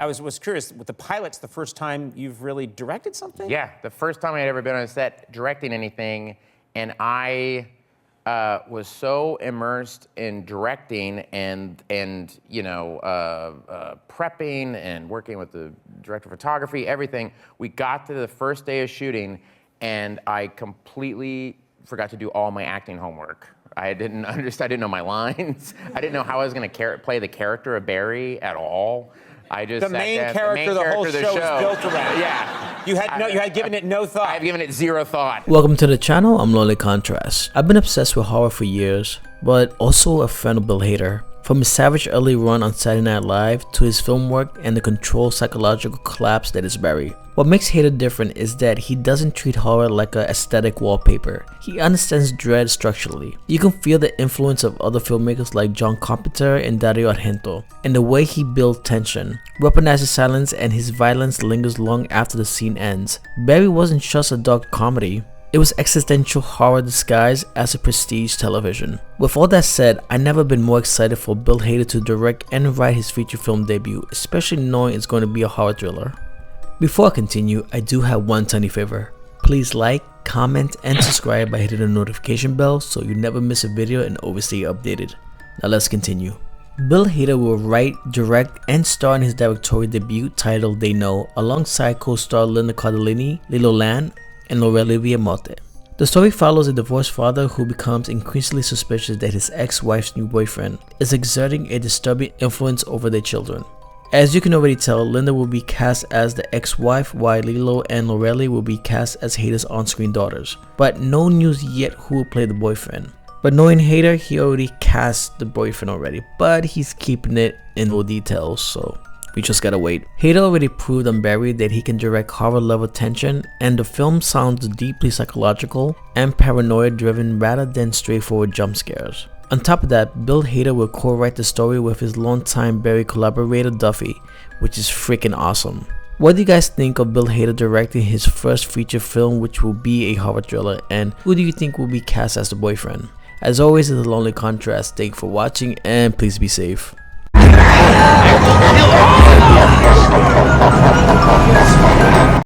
I was curious, with the pilot's the first time you've really directed something? Yeah, the first time I had ever been on a set directing anything, and I was so immersed in directing and prepping and working with the director of photography, everything. We got to the first day of shooting, and I completely forgot to do all my acting homework. I didn't know my lines. I didn't know how I was going to play the character of Barry at all. I just the main character the whole show is built around. Yeah. You had given it no thought. I've given it zero thought. Welcome to the channel, I'm Lonely Contrast. I've been obsessed with horror for years, but also a fan of Bill Hader. From his savage early run on Saturday Night Live to his film work and the controlled psychological collapse that is Barry. What makes Hader different is that he doesn't treat horror like a aesthetic wallpaper. He understands dread structurally. You can feel the influence of other filmmakers like John Carpenter and Dario Argento, and the way he builds tension, weaponizes silence, and his violence lingers long after the scene ends. Barry wasn't just a dark comedy. It was existential horror disguised as a prestige television. With all that said, I've never been more excited for Bill Hader to direct and write his feature film debut, especially knowing it's going to be a horror thriller. Before I continue, I do have one tiny favor. Please like, comment, and subscribe by hitting the notification bell so you never miss a video and always stay updated. Now let's continue. Bill Hader will write, direct, and star in his directorial debut titled They Know, alongside co-star Linda Cardellini, Lilo Land, and Lorelai Villamote. The story follows a divorced father who becomes increasingly suspicious that his ex-wife's new boyfriend is exerting a disturbing influence over their children. As you can already tell, Linda will be cast as the ex-wife, while Lilo and Lorelai will be cast as Hader's on-screen daughters. But no news yet who will play the boyfriend. But knowing Hader, he already cast the boyfriend already, but he's keeping it in no details, so we just gotta wait. Hader already proved on Barry that he can direct horror level tension, and the film sounds deeply psychological and paranoia driven rather than straightforward jump scares. On top of that, Bill Hader will co-write the story with his longtime Barry collaborator Duffy, which is freaking awesome. What do you guys think of Bill Hader directing his first feature film, which will be a horror thriller, and who do you think will be cast as the boyfriend? As always, it's a Lonely Contrast. Thank you for watching, and please be safe.